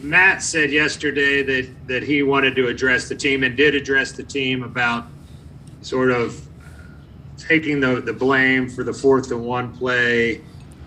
Matt said yesterday that he wanted to address the team and did address the team about sort of taking the blame for the 4th-and-1 play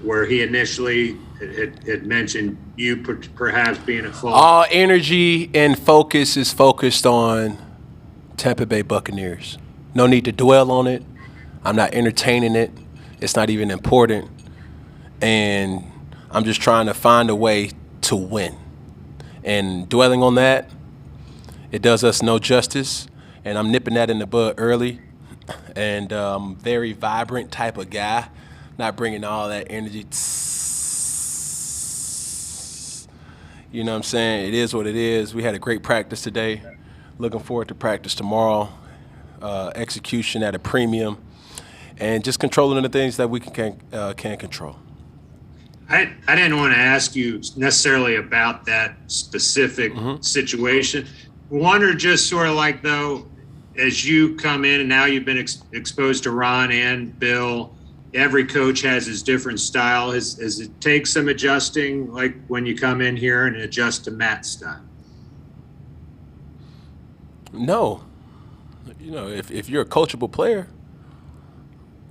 where he initially had mentioned you perhaps being at fault. All energy and focus is focused on Tampa Bay Buccaneers. No need to dwell on it. I'm not entertaining it. It's not even important. And I'm just trying to find a way to win. And dwelling on that, it does us no justice. And I'm nipping that in the bud early. And very vibrant type of guy, not bringing all that energy. You know what I'm saying? It is what it is. We had a great practice today. Looking forward to practice tomorrow. Execution at a premium. And just controlling the things that we can control. I didn't want to ask you necessarily about that specific situation. Wonder just sort of like, though, as you come in and now you've been exposed to Ron and Bill, every coach has his different style. Has it take some adjusting, like when you come in here and adjust to Matt's style? No. You know, if you're a coachable player,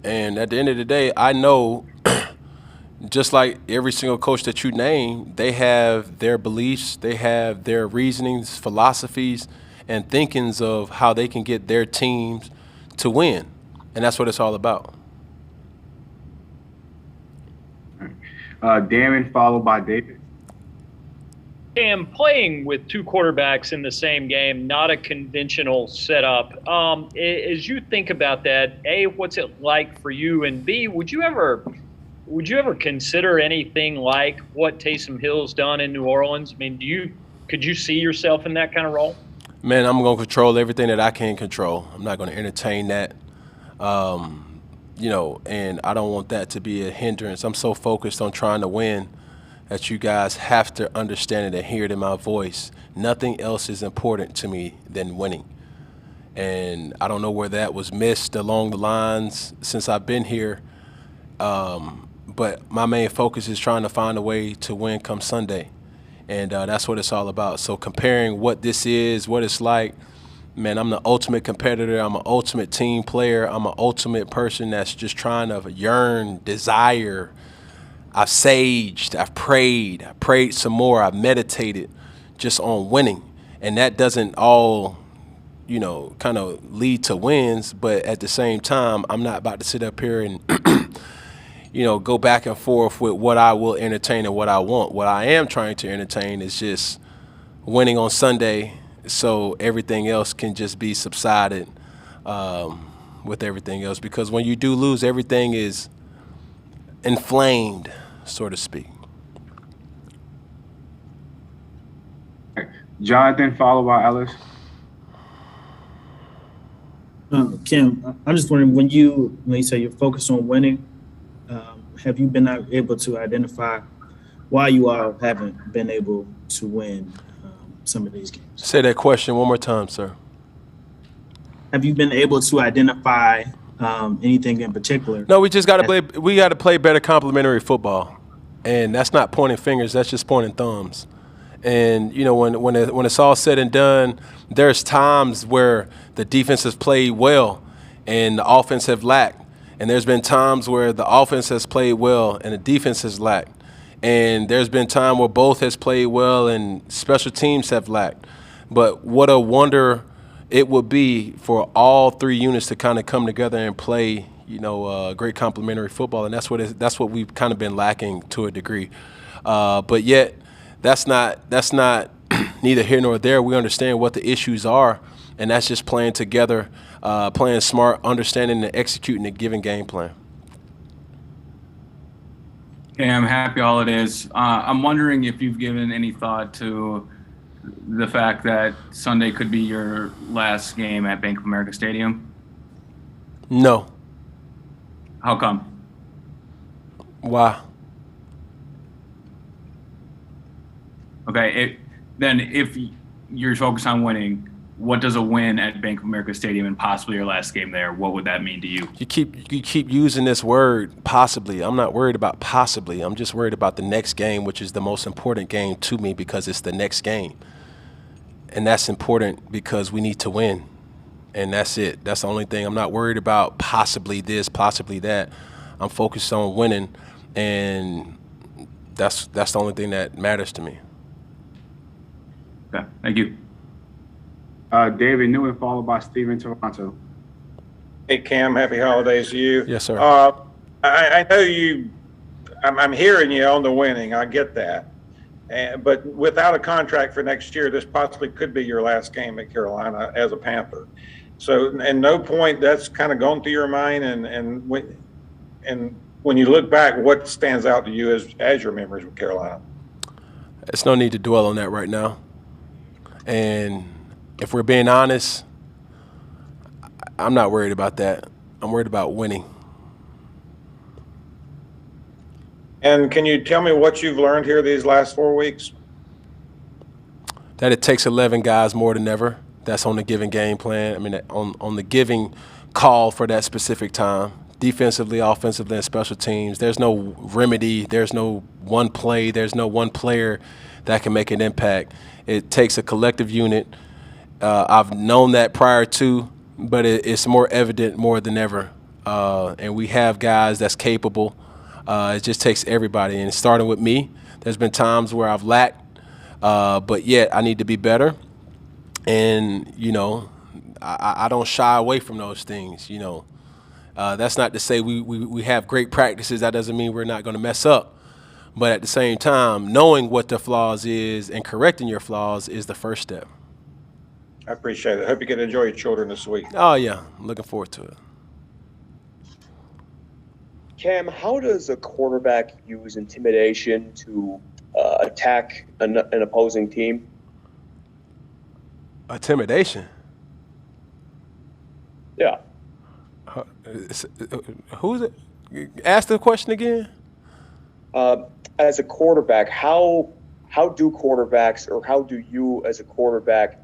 and at the end of the day, I know just like every single coach that you name, they have their beliefs, they have their reasonings, philosophies, and thinkings of how they can get their teams to win. And that's what it's all about. Darren, followed by David. Cam, playing with two quarterbacks in the same game, not a conventional setup. As you think about that, A, what's it like for you? And B, would you ever consider anything like what Taysom Hill's done in New Orleans? I mean, could you see yourself in that kind of role? Man, I'm going to control everything that I can control. I'm not going to entertain that. And I don't want that to be a hindrance. I'm so focused on trying to win that you guys have to understand it and hear it in my voice. Nothing else is important to me than winning. And I don't know where that was missed along the lines since I've been here. But my main focus is trying to find a way to win come Sunday. And that's what it's all about. So comparing what this is, what it's like, man, I'm the ultimate competitor. I'm an ultimate team player. I'm an ultimate person that's just trying to yearn, desire. I've saged, I've prayed some more, I've meditated just on winning. And that doesn't all, kind of lead to wins, but at the same time, I'm not about to sit up here and, go back and forth with what I will entertain and what I want. What I am trying to entertain is just winning on Sunday so everything else can just be subsided with everything else. Because when you do lose, everything is inflamed, so to speak. Jonathan, followed by Ellis. Kim, I'm just wondering, when you say you're focused on winning, have you been able to identify why you all haven't been able to win some of these games? Say that question one more time, sir. Have you been able to identify anything in particular? No, we just got to play. We got to play better complementary football, and that's not pointing fingers. That's just pointing thumbs. And when it's all said and done, there's times where the defense has played well, and the offense have lacked. And there's been times where the offense has played well and the defense has lacked. And there's been time where both has played well and special teams have lacked. But what a wonder it would be for all three units to kind of come together and play, great complementary football. And that's what we've kind of been lacking to a degree. But yet, that's not neither here nor there. We understand what the issues are, and that's just playing together, playing smart, understanding and executing a given game plan. Cam, happy holidays. I'm wondering if you've given any thought to the fact that Sunday could be your last game at Bank of America Stadium. No. How come? Why? Okay, then if you're focused on winning, what does a win at Bank of America Stadium and possibly your last game there, what would that mean to you? You keep using this word possibly. I'm not worried about possibly. I'm just worried about the next game, which is the most important game to me because it's the next game. And that's important because we need to win. And that's it. That's the only thing. I'm not worried about possibly this, possibly that. I'm focused on winning, and that's the only thing that matters to me. Okay, thank you. David Newman, followed by Steven Toronto. Hey, Cam, happy holidays to you. Yes, sir. I know you, I'm hearing you on the winning. I get that. But without a contract for next year, this possibly could be your last game at Carolina as a Panther. So, at no point that's kind of gone through your mind. And when you look back, what stands out to you as your memories with Carolina? It's no need to dwell on that right now. And if we're being honest, I'm not worried about that. I'm worried about winning. And can you tell me what you've learned here these last 4 weeks? That it takes 11 guys more than ever. That's on the given game plan. I mean, on the giving call for that specific time. Defensively, offensively, and special teams, there's no remedy. There's no one play. There's no one player that can make an impact. It takes a collective unit. I've known that prior to, but it's more evident more than ever. And we have guys that's capable. It just takes everybody. And starting with me, there's been times where I've lacked, but yet I need to be better. And, I don't shy away from those things, That's not to say we have great practices. That doesn't mean we're not going to mess up. But at the same time, knowing what the flaws is and correcting your flaws is the first step. I appreciate it. I hope you get to enjoy your children this week. Oh, yeah. I'm looking forward to it. Cam, how does a quarterback use intimidation to attack an opposing team? Intimidation? Yeah. Who's it? Ask the question again. As a quarterback, how do quarterbacks, or how do you as a quarterback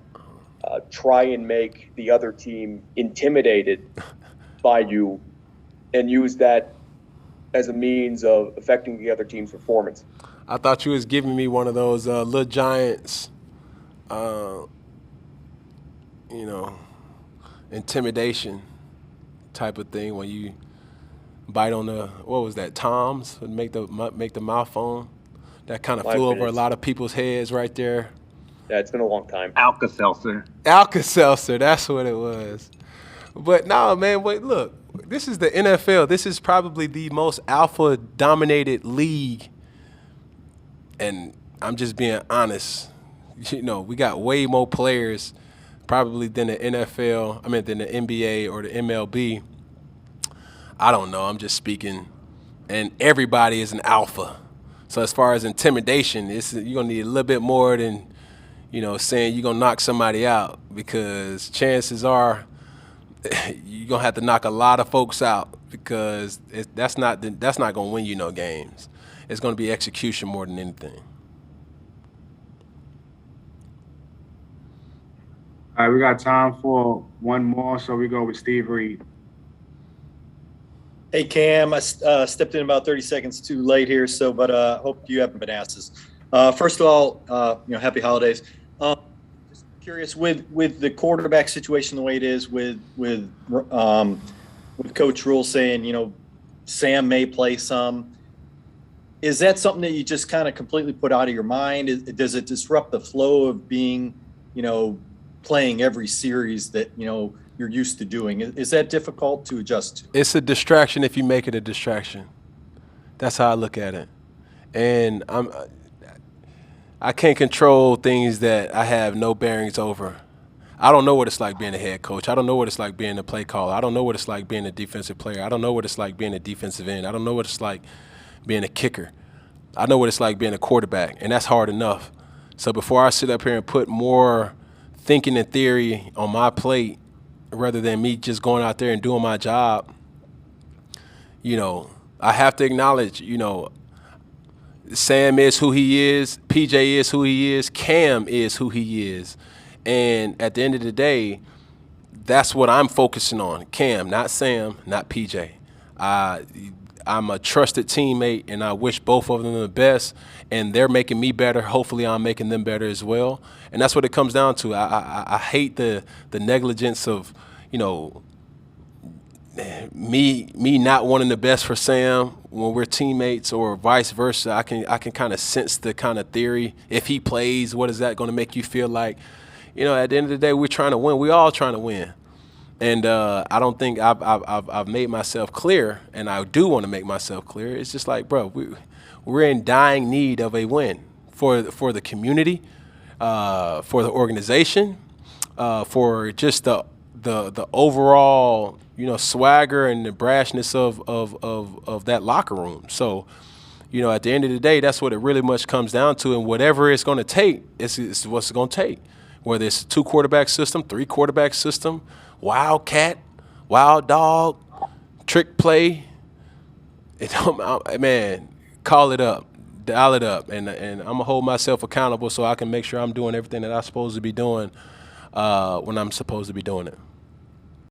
try and make the other team intimidated by you and use that as a means of affecting the other team's performance? I thought you was giving me one of those little giants, intimidation type of thing when you bite on the, what was that, Toms, and make the mouth foam. That kind of flew over a lot of people's heads right there. Yeah, it's been a long time. Alka-Seltzer. Alka-Seltzer, that's what it was. But no, man, wait, look, this is the NFL. This is probably the most alpha-dominated league. And I'm just being honest. We got way more players probably than the NFL, than the NBA or the MLB. I don't know, I'm just speaking. And everybody is an alpha. So as far as intimidation, you're going to need a little bit more than, saying you're going to knock somebody out, because chances are you're going to have to knock a lot of folks out, because that's not going to win you no games. It's going to be execution more than anything. All right, we got time for one more, so we go with Steve Reed. Hey, Cam, I stepped in about 30 seconds too late here, but hope you haven't been asked this. First of all, happy holidays. Just curious, with the quarterback situation the way it is, with Coach Rule saying, Sam may play some, is that something that you just kind of completely put out of your mind? Does it disrupt the flow of being, playing every series that, you're used to doing? Is that difficult to adjust to? It's a distraction if you make it a distraction. That's how I look at it. And I can't control things that I have no bearings over. I don't know what it's like being a head coach. I don't know what it's like being a play caller. I don't know what it's like being a defensive player. I don't know what it's like being a defensive end. I don't know what it's like being a kicker. I know what it's like being a quarterback, and that's hard enough. So before I sit up here and put more thinking and theory on my plate, rather than me just going out there and doing my job, I have to acknowledge, Sam is who he is, PJ is who he is, Cam is who he is. And at the end of the day, that's what I'm focusing on. Cam, not Sam, not PJ. I'm a trusted teammate, and I wish both of them the best. And they're making me better. Hopefully, I'm making them better as well. And that's what it comes down to. I hate the negligence of, me not wanting the best for Sam when we're teammates, or vice versa. I can kind of sense the kind of theory. If he plays, what is that going to make you feel like? At the end of the day, we're trying to win. We all trying to win. And I don't think I've made myself clear, and I do want to make myself clear. It's just like, bro, we're in dying need of a win for the community, for the organization, for just the overall swagger and the brashness of that locker room. So, at the end of the day, that's what it really much comes down to. And whatever it's going to take, it's what's it's going to take. Whether it's a 2-quarterback system, 3-quarterback system, wildcat, wild dog, trick play, man, call it up, dial it up, and I'm gonna hold myself accountable so I can make sure I'm doing everything that I'm supposed to be doing when I'm supposed to be doing it.